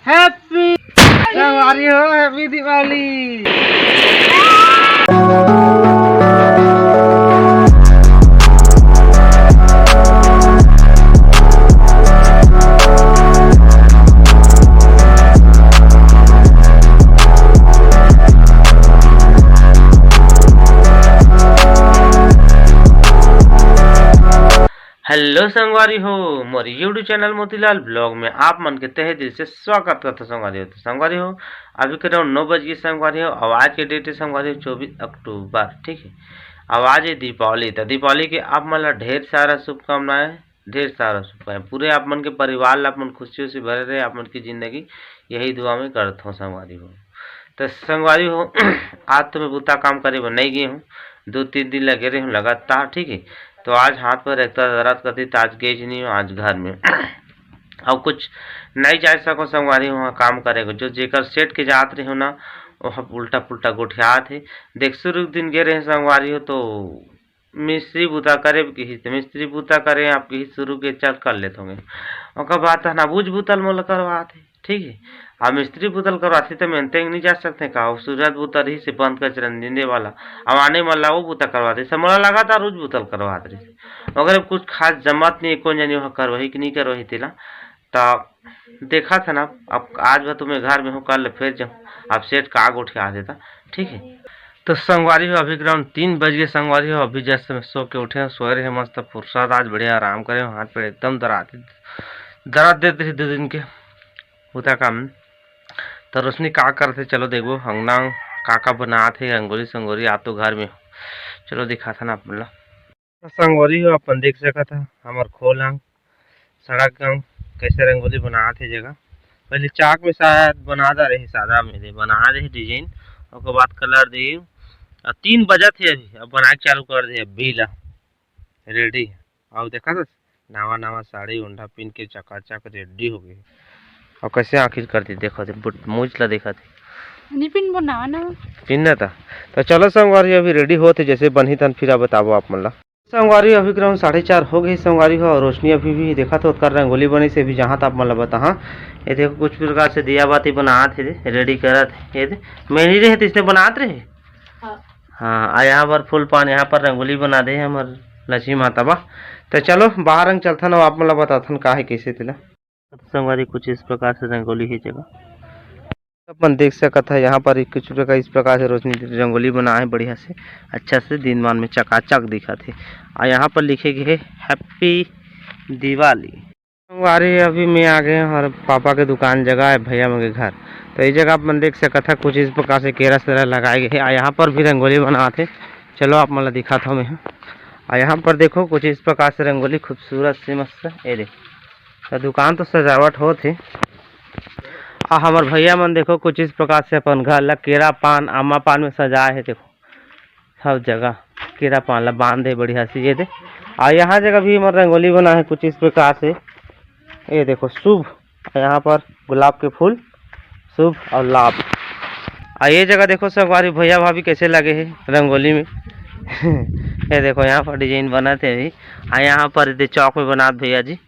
Happy Diwali हो, happy Diwali. Hello संगवारी हो, मोर यूट्यूब चैनल मोतीलाल ब्लॉग में आप मन के तहे दिल से स्वागत करता संगवारी हो। तो संगवारी हो, अभी के राउंड 9 बज गई संगवारी हो। अब आज के डेट है संगवारी हो 24 अक्टूबर, ठीक है। अब आज है दीपावली। तो दीपावली के आप मन ला ढेर सारा शुभकामनाएं, ढेर सारा शुभकामनाएं। पूरे आप मन के परिवार ला आप मन खुशियों से भरे रहे, आप मन की जिंदगी यही दुआ में करता हूँ संगवारी हो। तो संगवारी हो आज तो मैं बुता काम करे पर नहीं गई हूँ, 2-3 दिन लगे रहे हूँ लगातार, ठीक है। तो आज हाथ पर रहता दर्द करती तो आज गेज नहीं हूँ, आज घर में और कुछ नहीं जा सको संगवारी वहाँ काम करेगा। जो जेकर सेट के जात रहे हो ना, वह उल्टा पुल्टा गोठिया थे। देख शुरू दिन गे रहे संगवारी हो तो मिस्त्री बूता करे कि मिस्त्री बूता करे आप कहीं शुरू के चल कर लेते होंगे। और बात है ना बुझ बुतल मोल करवाते, ठीक है। अब मिस्त्री बुतल करवाते तो मेहनते नहीं जा सकते का, सूरज बुतल ही से बंद कर चरंदीने वाला अब आने वाला वो बुता करवाते सब मोला लगातार रोज बुतल करवाते रहे। अगर कुछ खास जमात नहीं कौन जानी वहाँ करवाही कि नहीं करवाही तेला तो देखा था ना। अब आज वह तुम्हें घर में हो, कल फिर जाऊँ अब सेट का आग उठ के आ देता, ठीक है। तो संगवारी हो अभी ग्राउंड 3 बज गए संगवारी हो। अभी जैसे मैं सो के उठे सो रहे हैं मस्त फुर्सत, आज बढ़िया आराम करे। हाथ पे एकदम दर्द देते थे 2 दिन के होता काम। तो रोशनी का करते चलो देखो हंगना काका बना थे रंगोली संगोली। आप तो घर में हो, चलो दिखा था ना आप बोला संगवारी हो। अपन देख सका था हमार खोल हंग सड़क गाँव कैसे रंगोली बना थे जगह। पहले चाक में शायद बना रहे सादा में बना रहे डिजाइन, उसके बाद कलर दे 3 बजा थे अभी। अब बना चालू कर दे अभी ला रेडी। अब देखा था नवा नवा साड़ी उंडा पिन के चकाचक रेडी हो गई। और कैसे आखिर करती देखो थे मूछ ला देखा थे नहीं पिन बनावा ना पिन था। तो चलो संगवारी अभी रेडी होते जैसे बनी तन फिर बताबो आप मन ला। संगवारी अभी ग्राउंड 4:30 हो गई संगवारी हो। और रोशनी अभी भी देखा तो कर रंगोली बनी से भी जहाँ आप मन ला बता। ये देखो कुछ प्रकार से दिया बाती बनात थे रेडी करत ये मेहंदी रहे इसने बनाते रहे। हाँ यहाँ पर फूल पान यहाँ पर रंगोली बना दे हमार लक्ष्मी माता बा। तो चलो बाहर रंग चलथन और आप मन ला बताथन का है कैसे तिला। संगवारी कुछ इस प्रकार से रंगोली है जगह अपन देख सकता है। यहाँ पर कुछ प्रकार इस प्रकार से रोशनी रंगोली बना है बढ़िया से अच्छा से दिन मान में चकाचक दिखा थे। और यहाँ पर लिखे गए हैप्पी दिवाली। संगवारी अभी मैं आ गए और पापा के दुकान जगह है भैया के घर। तो ये जगह अपन देख सकता था कुछ इस प्रकार से केरा सेरा लगाए गए हैं। यहाँ पर भी रंगोली बना थे, चलो आप मतलब दिखा था मैं। और यहाँ पर देखो कुछ इस प्रकार से रंगोली खूबसूरत से मस्त ये देखो। तो दुकान तो सजावट हो थी। हमार भैया मन देखो कुछ इस प्रकार से अपन घर ला केरा पान आमा पान में सजाए है। देखो सब जगह केरा पान ला बांधे बढ़िया से ये दे। और यहाँ जगह भी हमारे रंगोली बना है कुछ इस प्रकार से ये देखो शुभ। यहाँ पर गुलाब के फूल शुभ और लाभ। और ये जगह देखो संगवारी भैया भाभी कैसे लगे हैं रंगोली में ये देखो यहाँ पर डिजाइन बना थे अभी। और यहाँ पर चौक में बना भैया जी।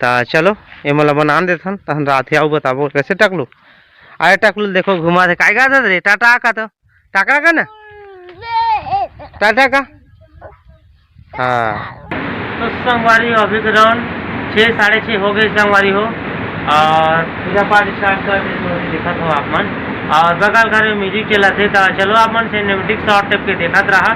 तो चलो ये मतलब बना देथन तहन रात आओ बताबो कैसे टकलू आए टकलू देखो घुमा दे काय गा रे टाटा का तो टाका का ना टाटा का। हाँ तो संगवारी हो अभी ग्राउंड 6 साढ़े 6 हो गए संगवारी हो। और पूजा पाठ स्टार्ट कर देखा था आप मन। और बगल घर में म्यूजिक चला थे तो चलो आप मन सिनेमेटिक शॉट टेप के देखा रहा।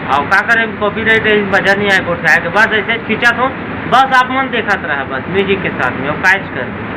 और का करे कॉपीराइट बजा नहीं आए कोठा के बस ऐसे खींचा था बस आप मन देखा रहा बस म्यूजिक के साथ में और काज कर।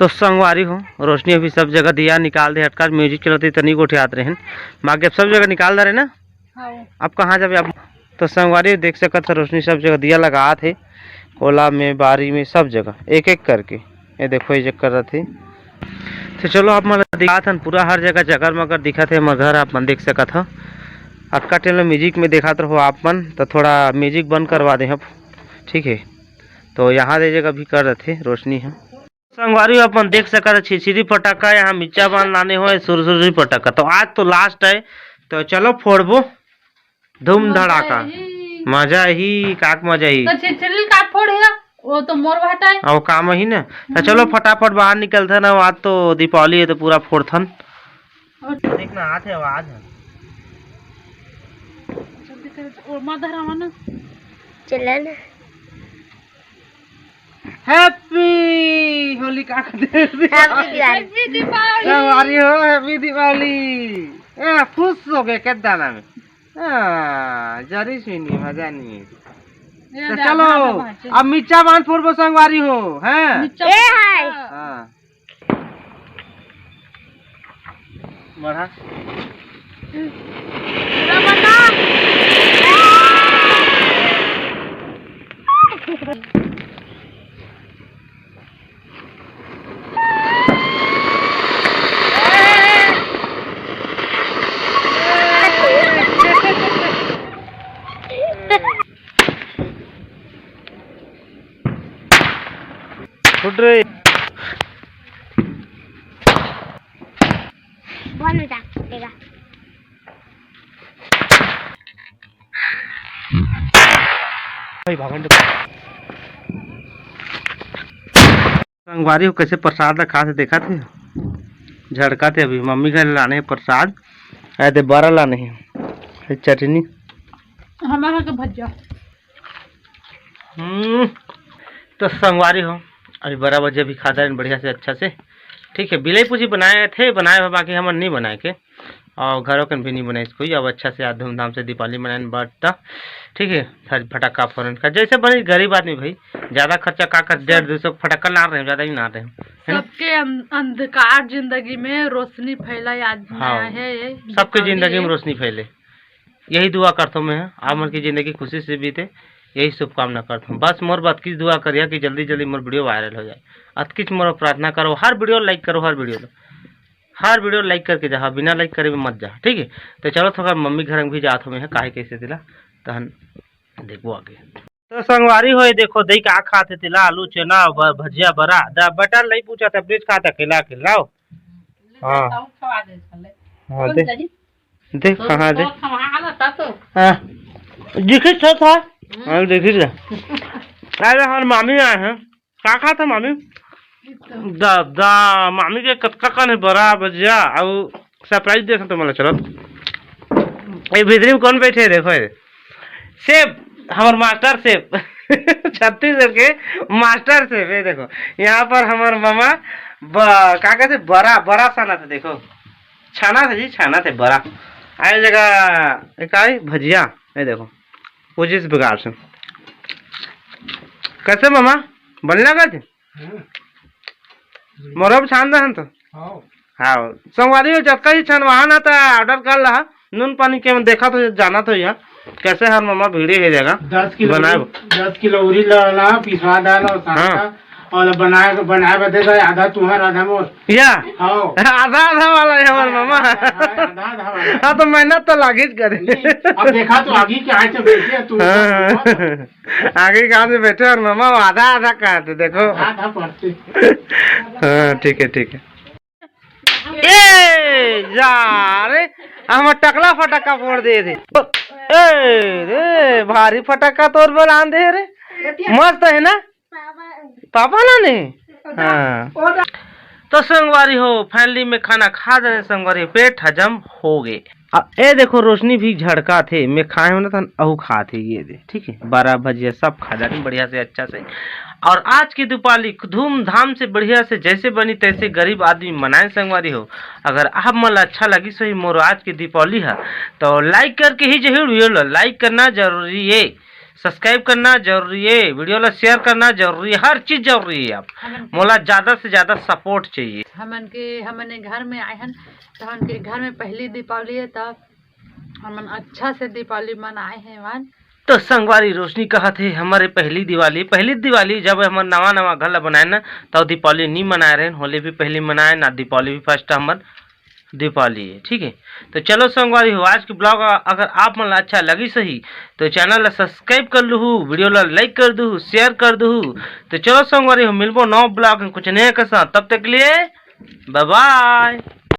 तो संगवारी हो रोशनी अभी सब जगह दिया निकाल दे हटकर म्यूजिक चलते तनी को उठाते रहे बाकी अब सब जगह निकाल दे रहे ना। अब कहाँ जाबे अब। तो संगवारी देख सकत है रोशनी सब जगह दिया लगा थे कोला में बारी में सब जगह एक एक करके ये देखो ये कर रहे थे। तो चलो आप मन दिखा था पूरा हर जगह जगर मगर दिखा थे हमारे घर आप मन देख सकत हो। अक्का टेल म्यूजिक में देखा रहो आप मन तो थोड़ा म्यूजिक बंद करवा दे अब ठीक है। तो यहाँ दे जगह भी कर रहे थे रोशनी है संगवारी अपन देख सका छिछरी पटाखा यहाँ मिर्चा बांध लाने हो सुरसुरी पटाखा। तो आज तो लास्ट है तो चलो फोड़बो धूम धड़ाका मजा ही काक मजा ही तो छिछरी का फोड़ है वो तो मोर भाटा है और काम ही ना। तो चलो फटाफट बाहर निकलते ना आज तो दीपावली है तो पूरा फोड़थन देखना हाथ है आवाज है और मदर आना चला ना। हैप्पी होली का हैप्पी दीपावली संगवारी हो हैप्पी दिवाली ए खुश हो गए के दाना में जरी सुनी मजा नहीं है। तो चलो अब मिर्चा बांध फोड़बो संगवारी हो हैं ए हाय हाँ बढ़ा फुट रही बन जाएगा संगवारी हो कैसे प्रसाद रखा थे देखा थे झड़का थे अभी मम्मी घर लाने हैं प्रसाद आए थे 12 लाने हैं चटनी हमारा के भज्जा तो संगवारी हो अभी 12 बजे भी खाता है बढ़िया से अच्छा से ठीक है। बिलई पूजी बनाए थे बनाए हुए बाकी हम नहीं बनाए के और घरों के भी नहीं बनाए इसको अब अच्छा से आज धूमधाम से दीपावली मनाने बढ़ता ठीक है। फटाका फोड़न का जैसे बने गरीब आदमी भाई ज़्यादा खर्चा का कर 150-200 फटाका ना रहे ज़्यादा ही ना रहे सबके अंधकार जिंदगी में रोशनी फैला हाँ है सबकी जिंदगी में रोशनी फैले यही दुआ करता हूँ मैं आप मन की जिंदगी खुशी से बीते यही शुभकामना करता हूँ। बस मोर अतकीच दुआ करिए कि जल्दी जल्दी मोर वीडियो वायरल हो जाए अतकीच मोर प्रार्थना करो हर वीडियो लाइक करो हर वीडियो लाइक करके जा बिना लाइक करे मत जा ठीक है। तो चलो थोड़ा मम्मी घर में भी जात हूँ काहे कैसे दिला तहन देखो आगे। तो संगवारी हो देखो दही का खाते तिला आलू चना भजिया बड़ा दा बटर नहीं पूछा था प्लीज खाता अकेला अकेला हाँ हाँ देख कहाँ दे हाँ दिखी था हाँ देखी अरे हमारे मामी आए हैं क्या खा था मामी दा मामी के कटका का बड़ा भजिया और सरप्राइज देखा तो मतलब चलो ये भीतरी में कौन बैठे देखो सेफ हमारे मास्टर सेफ छत्तीसगढ़ के मास्टर सेफ ये देखो यहाँ पर हमारे मामा क्या कहते बड़ा बड़ा साना था देखो छाना था जी छाना थे बड़ा आए जगह एक आई भजिया ये देखो 25 बिगाड़ से कैसे मामा बनने गए थे मोरब छान दे तो हाँ संगवारी चटका ही छान वहाँ ना था ऑर्डर कर रहा नून पानी के देखा तो जाना तो यहाँ कैसे हर मामा भीड़ी है जगह 10 किलो उरी ला पिसवा डालो हाँ और बनाए बदे आधा तुम्हारा आधा मोर या हाँ आधा वाला है हमारे मामा हाँ तो मेहनत तो लागे करे अब देखा तो आगे क्या बैठे तू आगे कहाँ से बैठे और मामा आधा आधा कहते देखो आधा पड़ते हाँ ठीक है ए जा रे हम टकला फटाका फोड़ दिए थे ए रे भारी फटाका तोड़ बोला दे रे मस्त है ना पापा ना नहीं हाँ। तो संगवारी हो फैमिली में खाना खा रहे संगवारी पेट हजम हो गए। ए देखो रोशनी भी झड़का थे मैं खाए हो ना था अहू खा थे ये दे ठीक है 12 बजे सब खा जाते बढ़िया से अच्छा से। और आज की दीपावली धूमधाम से बढ़िया से जैसे बनी तैसे गरीब आदमी मनाए संगवारी हो। अगर आप मन अच्छा लगी सो ही मोर आज की दीपावली है तो लाइक करके ही जो वीडियो लाइक करना जरूरी है सब्सक्राइब करना जरूरी है, वीडियो ला शेयर करना जरूरी है, हर चीज जरूरी है। आप मोला ज्यादा से ज्यादा सपोर्ट चाहिए। हमने घर में आए हैं तो हमके घर में पहली दीपावली है, तब हमन अच्छा से दीपावली मनाए हैं वन। तो संगवारी रोशनी कहा थे हमारे पहली दिवाली जब हमारे नवा घर ला बनाए ना, तो दीपावली नहीं मनाए रहे, होली भी पहली मनाए ना, दीपावली भी फर्स्ट हमार दीपावली है। ठीक है, तो चलो संगवारी हो, आज की ब्लॉग अगर आप मन अच्छा लगी सही तो चैनल ला सब्सक्राइब कर लूँ, वीडियो ला लाइक कर दूँ, शेयर कर दूँ। तो चलो संगवारी हो, मिलबो नौ ब्लॉग कुछ नया के साथ, तब तक के लिए बाय बाय।